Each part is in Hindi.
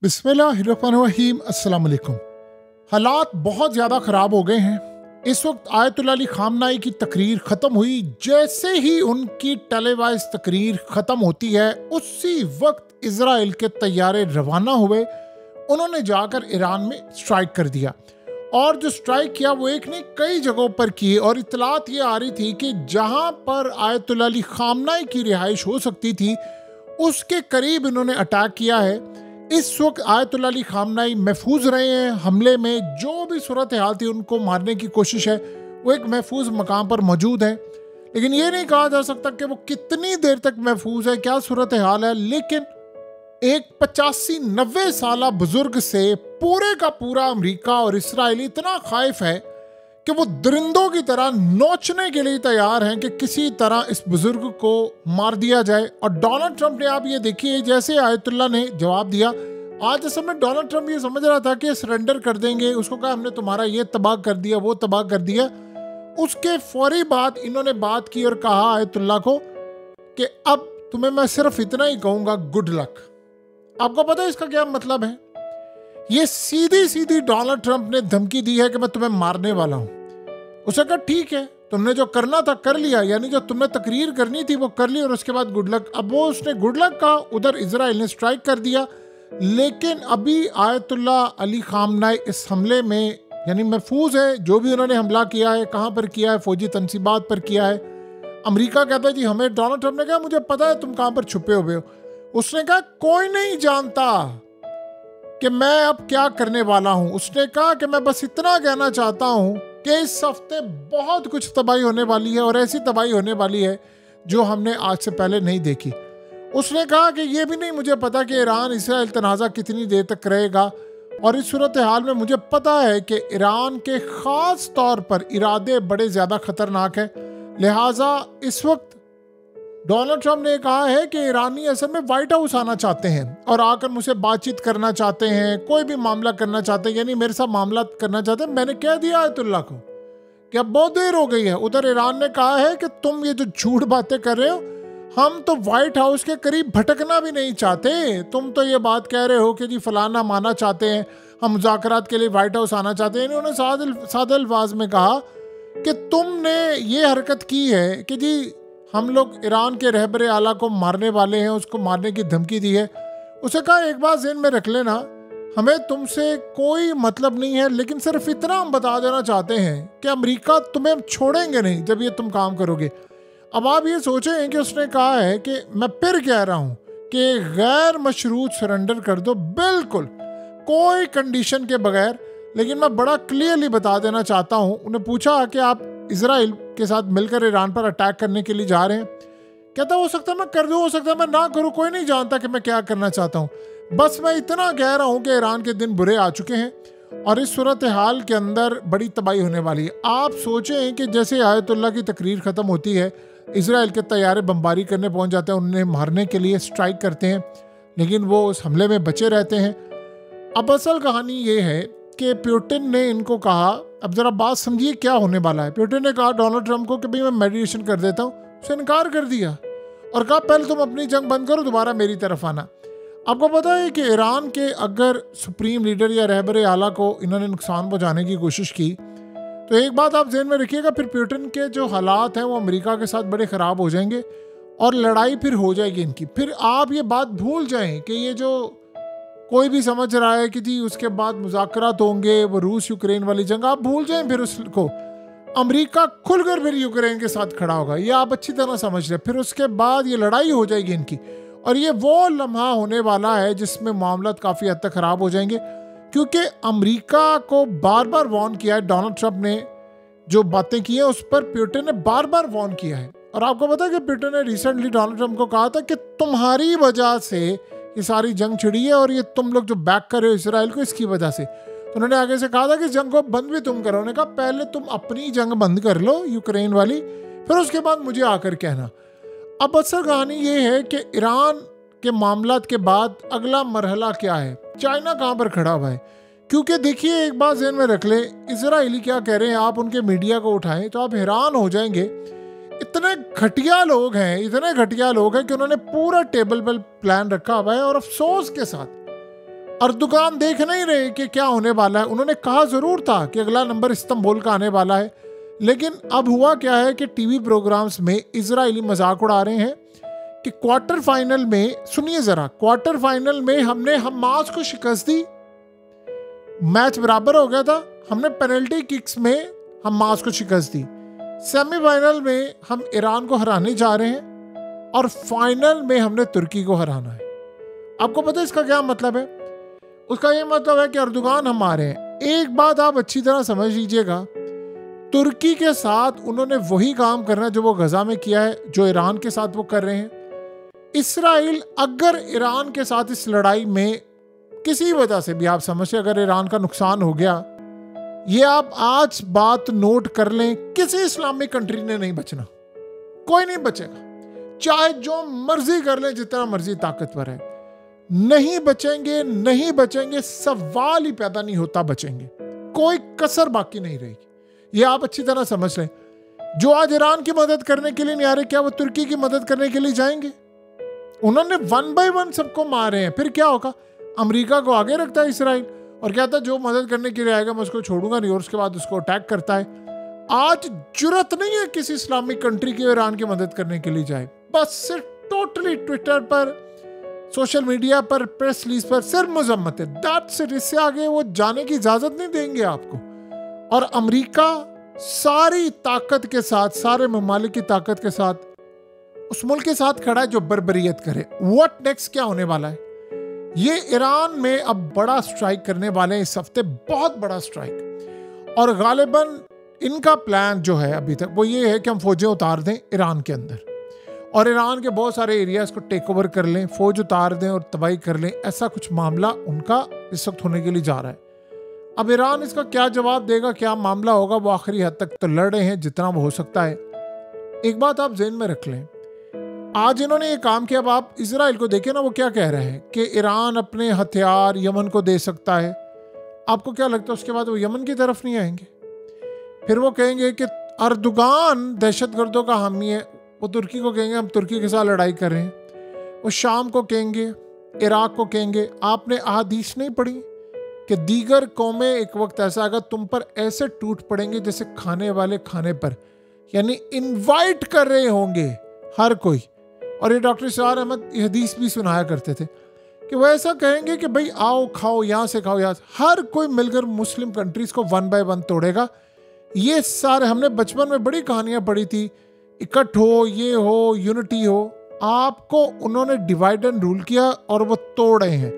बिस्मिल्लाहिर्रहमानिर्रहीम। अस्सलाम वालेकुम। हालात बहुत ज़्यादा ख़राब हो गए हैं। इस वक्त आयतुल्लाह अली ख़ामनाई की तकरीर ख़त्म हुई। जैसे ही उनकी टेलीवाइज तकरीर ख़त्म होती है उसी वक्त इजराइल के तैयारे रवाना हुए। उन्होंने जाकर ईरान में स्ट्राइक कर दिया और जो स्ट्राइक किया वो एक नहीं कई जगहों पर किए। और इतलात ये आ रही थी कि जहाँ पर आयतुल्लाह अली ख़ामनाई की रिहाइश हो सकती थी उसके करीब इन्होंने अटैक किया है। इस वक्त आयतुल्लाह अली ख़ामनाई महफूज रहे हैं हमले में। जो भी सूरत हाल थी उनको मारने की कोशिश है वो एक महफूज मकाम पर मौजूद है, लेकिन ये नहीं कहा जा सकता कि वो कितनी देर तक महफूज है, क्या सूरत हाल है। लेकिन एक 85-90 साल बुजुर्ग से पूरे का पूरा अमेरिका और इसराइल इतना खाइफ है कि वो दरिंदों की तरह नोचने के लिए तैयार हैं कि किसी तरह इस बुजुर्ग को मार दिया जाए। और डोनाल्ड ट्रंप ने, आप ये देखिए, जैसे आयतुल्लाह ने जवाब दिया, आज असल में डोनाल्ड ट्रंप ये समझ रहा था कि सरेंडर कर देंगे, उसको कहा हमने तुम्हारा ये तबाह कर दिया, वो तबाह कर दिया। उसके फौरी बाद इन्होंने बात की और कहा आयतुल्लाह को कि अब तुम्हें मैं सिर्फ इतना ही कहूँगा, गुड लक। आपको पता है इसका क्या मतलब है? ये सीधी सीधी डोनाल्ड ट्रंप ने धमकी दी है कि मैं तुम्हें मारने वाला हूं। उसे कहा ठीक है, तुमने जो करना था कर लिया, यानी जो तुमने तकरीर करनी थी वो कर ली और उसके बाद गुड लक। अब वो उसने गुड लक कहा, उधर इजराइल ने स्ट्राइक कर दिया। लेकिन अभी आयतुल्लाह अली ख़ामनाई इस हमले में यानी महफूज है। जो भी उन्होंने हमला किया है, कहाँ पर किया है, फौजी तनसीबात पर किया है। अमरीका कहता है जी हमें, डोनाल्ड ट्रंप ने कहा मुझे पता है तुम कहाँ पर छुपे हुए हो। उसने कहा कोई नहीं जानता कि मैं अब क्या करने वाला हूं। उसने कहा कि मैं बस इतना कहना चाहता हूं कि इस हफ्ते बहुत कुछ तबाही होने वाली है और ऐसी तबाही होने वाली है जो हमने आज से पहले नहीं देखी। उसने कहा कि ये भी नहीं मुझे पता कि ईरान इसराइल तनाज़ा कितनी देर तक रहेगा, और इस सूरत हाल में मुझे पता है कि ईरान के ख़ास तौर पर इरादे बड़े ज़्यादा ख़तरनाक हैं। लिहाजा इस वक्त डोनाल्ड ट्रंप ने कहा है कि ईरानी असल में व्हाइट हाउस आना चाहते हैं और आकर मुझसे बातचीत करना चाहते हैं, कोई भी मामला करना चाहते हैं, यानी मेरे साथ मामला करना चाहते हैं। मैंने कह दिया आयतुल्लाह को कि अब बहुत देर हो गई है। उधर ईरान ने कहा है कि तुम ये जो झूठ बातें कर रहे हो, हम तो व्हाइट हाउस के करीब भटकना भी नहीं चाहते। तुम तो ये बात कह रहे हो कि जी फलाना माना चाहते हैं, हम मुज़ाकरात के लिए व्हाइट हाउस आना चाहते हैं। उन्होंने सादे अल्फाज में कहा कि तुमने ये हरकत की है कि जी हम लोग ईरान के रहबरे आला को मारने वाले हैं, उसको मारने की धमकी दी है। उसे कहा एक बात ज़हन में रख लेना, हमें तुमसे कोई मतलब नहीं है, लेकिन सिर्फ इतना हम बता देना चाहते हैं कि अमेरिका तुम्हें छोड़ेंगे नहीं जब ये तुम काम करोगे। अब आप ये सोचें कि उसने कहा है कि मैं फिर कह रहा हूँ कि गैर मशरूत सरेंडर कर दो, बिल्कुल कोई कंडीशन के बगैर। लेकिन मैं बड़ा क्लियरली बता देना चाहता हूँ। उन्हें पूछा कि आप इजराइल के साथ मिलकर ईरान पर अटैक करने के लिए जा रहे हैं। कहता हो सकता है मैं कर दूं, हो सकता है मैं ना करूं, कोई नहीं जानता कि मैं क्या करना चाहता हूं। बस मैं इतना कह रहा हूं कि ईरान के दिन बुरे आ चुके हैं और इस सूरत हाल के अंदर बड़ी तबाही होने वाली है। आप सोचें कि जैसे आयतुल्लाह की तकरीर ख़त्म होती है, इजराइल के तैयारे बमबारी करने पहुँच जाते हैं, उन्हें मारने के लिए स्ट्राइक करते हैं, लेकिन वो उस हमले में बचे रहते हैं। अब असल कहानी ये है कि पुतिन ने इनको कहा, अब जरा बात समझिए क्या होने वाला है। पुतिन ने कहा डोनाल्ड ट्रंप को कि भाई मैं मेडिएशन कर देता हूँ, उसे इनकार कर दिया और कहा पहले तुम अपनी जंग बंद करो, दोबारा मेरी तरफ आना। आपको पता है कि ईरान के अगर सुप्रीम लीडर या रहबर आला को इन्होंने नुकसान पहुँचाने की कोशिश की तो एक बात आप ज़हन में रखिएगा, फिर पुतिन के जो हालात हैं वो अमेरिका के साथ बड़े ख़राब हो जाएंगे और लड़ाई फिर हो जाएगी इनकी। फिर आप ये बात भूल जाएं कि ये जो कोई भी समझ रहा है कि जी उसके बाद मुज़ाकरात होंगे, वो रूस यूक्रेन वाली जंग, आप भूल जाएं। फिर उसको अमेरिका खुलकर फिर यूक्रेन के साथ खड़ा होगा, ये आप अच्छी तरह समझ रहे। फिर उसके बाद ये लड़ाई हो जाएगी इनकी, और ये वो लम्हा होने वाला है जिसमें मामलात काफ़ी हद तक ख़राब हो जाएंगे, क्योंकि अमेरिका को बार बार वार्न किया है डोनाल्ड ट्रंप ने। जो बातें की हैं उस पर पुतिन ने बार बार वार्न किया है। और आपको पता है कि पुतिन ने रिसेंटली डोनाल्ड ट्रंप को कहा था कि तुम्हारी वजह से ये सारी जंग छिड़ी है और ये तुम लोग जो बैक कर रहे हो इसराइल को, इसकी वजह से। तो उन्होंने आगे से कहा था कि जंग को बंद भी तुम करो। उन्होंने कहा पहले तुम अपनी जंग बंद कर लो यूक्रेन वाली, फिर उसके बाद मुझे आकर कहना। अब असल कहानी ये है कि ईरान के मामलात के बाद अगला मरहला क्या है, चाइना कहाँ पर खड़ा हुआ है। क्योंकि देखिए एक बात ज़हन में रख ले, इजराइली क्या कह रहे हैं, आप उनके मीडिया को उठाएं तो आप हैरान हो जाएंगे। इतने घटिया लोग हैं, इतने घटिया लोग हैं कि उन्होंने पूरा टेबल पर प्लान रखा हुआ है। और अर्दोगान देख नहीं रहे कि क्या होने वाला है। उन्होंने कहा जरूर था कि अगला नंबर इस्तांबुल का आने वाला है, लेकिन अब हुआ क्या है कि टीवी प्रोग्राम्स में इजरायली मजाक उड़ा रहे हैं कि क्वार्टर फाइनल में, सुनिए जरा, क्वार्टर फाइनल में हमने हमास को शिकस्त दी, मैच बराबर हो गया था, हमने पेनल्टी किक्स में हमास को शिकस्त दी, सेमीफाइनल में हम ईरान को हराने जा रहे हैं और फाइनल में हमने तुर्की को हराना है। आपको पता है इसका क्या मतलब है? उसका ये मतलब है कि अर्दोगान हमारे हैं। एक बात आप अच्छी तरह समझ लीजिएगा, तुर्की के साथ उन्होंने वही काम करना जो वो गजा में किया है, जो ईरान के साथ वो कर रहे हैं। इसराइल अगर ईरान के साथ इस लड़ाई में किसी वजह से भी, आप समझते, अगर ईरान का नुकसान हो गया, ये आप आज बात नोट कर लें, किसी इस्लामिक कंट्री ने नहीं बचना, कोई नहीं बचेगा, चाहे जो मर्जी कर ले, जितना मर्जी ताकतवर है, नहीं बचेंगे, नहीं बचेंगे, सवाल ही पैदा नहीं होता बचेंगे, कोई कसर बाकी नहीं रहेगी। ये आप अच्छी तरह समझ लें। जो आज ईरान की मदद करने के लिए नहीं आ रहे, क्या वो तुर्की की मदद करने के लिए जाएंगे? उन्होंने 1 बाय 1 सबको मारे हैं। फिर क्या होगा? अमेरिका को आगे रखता है इसराइल और कहता है जो मदद करने के लिए आएगा मैं उसको छोड़ूंगा नहीं, और उसके बाद उसको अटैक करता है। आज जुर्रत नहीं है किसी इस्लामिक कंट्री की ईरान की मदद करने के लिए जाए। बस सिर्फ टोटली ट्विटर पर, सोशल मीडिया पर, प्रेस रिलीज पर सिर्फ मजम्मत है। That's it. इससे आगे वो जाने की इजाजत नहीं देंगे आपको। और अमेरिका सारी ताकत के साथ, सारे ममालिक की ताकत के साथ उस मुल्क के साथ खड़ा है जो बर्बरियत करे। What next? क्या होने वाला है? ये ईरान में अब बड़ा स्ट्राइक करने वाले हैं इस हफ्ते, बहुत बड़ा स्ट्राइक। और गालिबन इनका प्लान जो है अभी तक वो ये है कि हम फौजें उतार दें ईरान के अंदर और ईरान के बहुत सारे एरियाज को टेक ओवर कर लें, फौज उतार दें और तबाही कर लें। ऐसा कुछ मामला उनका इस वक्त होने के लिए जा रहा है। अब ईरान इसका क्या जवाब देगा, क्या मामला होगा, वो आखिरी हद तक तो लड़ रहे हैं जितना वो हो सकता है। एक बात आप ज़हन में रख लें, आज इन्होंने ये काम किया। अब आप इजराइल को देखें ना, वो क्या कह रहे हैं कि ईरान अपने हथियार यमन को दे सकता है। आपको क्या लगता है उसके बाद वो यमन की तरफ नहीं आएंगे? फिर वो कहेंगे कि अर्दोगान दहशतगर्दों का हामी है, वो तुर्की को कहेंगे हम तुर्की के साथ लड़ाई कर रहे हैं। वो शाम को कहेंगे, इराक को कहेंगे आपने अहादीस नहीं पढ़ी कि दीगर कौमें एक वक्त ऐसा आएगा तुम पर ऐसे टूट पड़ेंगे जैसे खाने वाले खाने पर, यानी इनवाइट कर रहे होंगे हर कोई। और ये डॉक्टर इशरार अहमद ये हदीस भी सुनाया करते थे कि वो ऐसा कहेंगे कि भाई आओ खाओ, यहाँ से खाओ, यहाँ से। हर कोई मिलकर मुस्लिम कंट्रीज को 1 बाय 1 तोड़ेगा। ये सारे हमने बचपन में बड़ी कहानियां पढ़ी थी, इकट्ठ हो, ये हो, यूनिटी हो। आपको उन्होंने डिवाइड एंड रूल किया और वो तोड़ रहे हैं।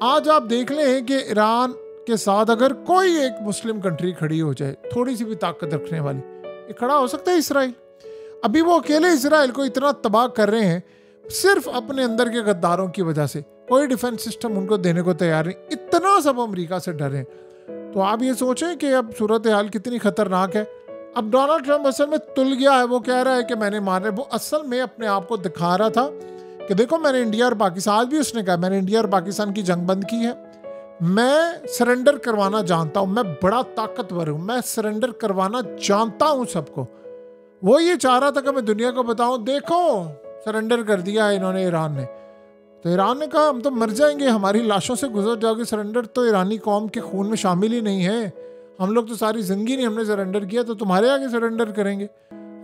आज आप देख लें कि ईरान के साथ अगर कोई एक मुस्लिम कंट्री खड़ी हो जाए, थोड़ी सी भी ताकत रखने वाली, ये खड़ा हो सकता है इसराइल। अभी वो अकेले इसराइल को इतना तबाह कर रहे हैं सिर्फ अपने अंदर के गद्दारों की वजह से। कोई डिफेंस सिस्टम उनको देने को तैयार नहीं, इतना सब अमेरिका से डरे। तो आप ये सोचें कि अब सूरत हाल कितनी खतरनाक है। अब डोनाल्ड ट्रंप असल में तुल गया है। वो कह रहा है कि मैंने मारे, वो असल में अपने आप को दिखा रहा था कि देखो मैंने इंडिया और पाकिस्तान, आज भी उसने कहा मैंने इंडिया और पाकिस्तान की जंग बंद की है, मैं सरेंडर करवाना जानता हूँ, मैं बड़ा ताकतवर हूँ, मैं सरेंडर करवाना जानता हूँ सबको। वो ये चाह रहा था कि मैं दुनिया को बताऊं देखो सरेंडर कर दिया है इन्होंने, ईरान ने। तो ईरान ने कहा हम तो मर जाएंगे, हमारी लाशों से गुजर जाओगे, सरेंडर तो ईरानी कौम के खून में शामिल ही नहीं है, हम लोग तो सारी जिंदगी नहीं हमने सरेंडर किया, तो तुम्हारे आगे सरेंडर करेंगे,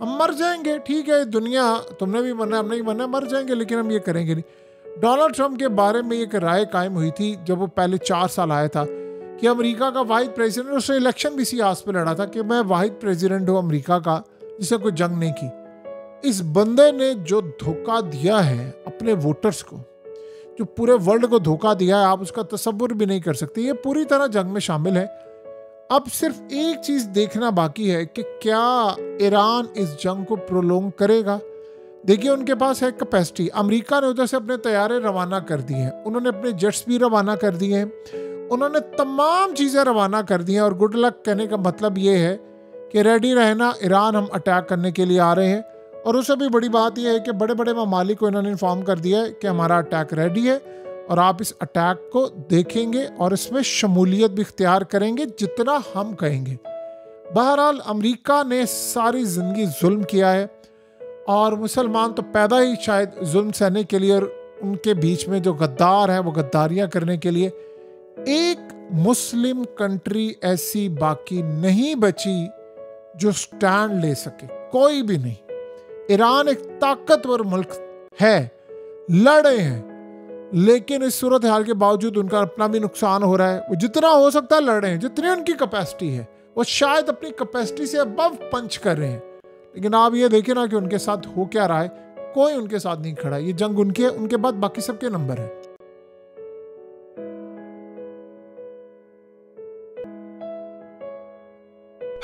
हम मर जाएंगे। ठीक है दुनिया, तुमने भी मरना हमने भी मरना, मर जाएंगे लेकिन हम ये करेंगे नहीं। डोनाल्ड ट्रंप के बारे में एक राय कायम हुई थी जब वो पहले 4 साल आया था कि अमेरिका का वाहिद प्रेसिडेंट, उसने इलेक्शन भी इसी आस पर लड़ा था कि मैं वाहिद प्रेसिडेंट हूँ अमेरिका का जिसे कोई जंग नहीं की। इस बंदे ने जो धोखा दिया है अपने वोटर्स को, जो पूरे वर्ल्ड को धोखा दिया है, आप उसका तसव्वुर भी नहीं कर सकते। ये पूरी तरह जंग में शामिल है। अब सिर्फ एक चीज देखना बाकी है कि क्या ईरान इस जंग को प्रोलोंग करेगा। देखिए उनके पास है कैपेसिटी। अमेरिका ने उधर से अपने तैयारे रवाना कर दिए हैं, उन्होंने अपने जेट्स भी रवाना कर दिए हैं, उन्होंने तमाम चीज़ें रवाना कर दी हैं। और गुड लक कहने का मतलब ये है कि रेडी रहना, ईरान हम अटैक करने के लिए आ रहे हैं। और उससे भी बड़ी बात यह है कि बड़े बड़े ममालिक को इन्होंने इन्फॉर्म कर दिया है कि हमारा अटैक रेडी है और आप इस अटैक को देखेंगे और इसमें शमूलियत भी इख्तियार करेंगे जितना हम कहेंगे। बहरहाल अमेरिका ने सारी ज़िंदगी जुल्म किया है और मुसलमान तो पैदा ही शायद जुल्म सहने के लिए और उनके बीच में जो गद्दार है वो गद्दारियाँ करने के लिए। एक मुस्लिम कंट्री ऐसी बाकी नहीं बची जो स्टैंड ले सके, कोई भी नहीं। ईरान एक ताकतवर मुल्क है, लड़े हैं, लेकिन इस सूरत हाल के बावजूद उनका अपना भी नुकसान हो रहा है। वो जितना हो सकता है लड़ रहे हैं, जितनी उनकी कैपेसिटी है। वो शायद अपनी कैपेसिटी से अबव पंच कर रहे हैं, लेकिन आप ये देखिए ना कि उनके साथ हो क्या रहा है। कोई उनके साथ नहीं खड़ा। ये जंग उनकी है, उनके बाद बाकी सबके नंबर है।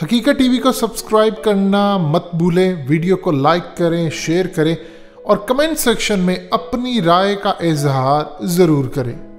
हकीकत टीवी को सब्सक्राइब करना मत भूलें, वीडियो को लाइक करें, शेयर करें और कमेंट सेक्शन में अपनी राय का इजहार जरूर करें।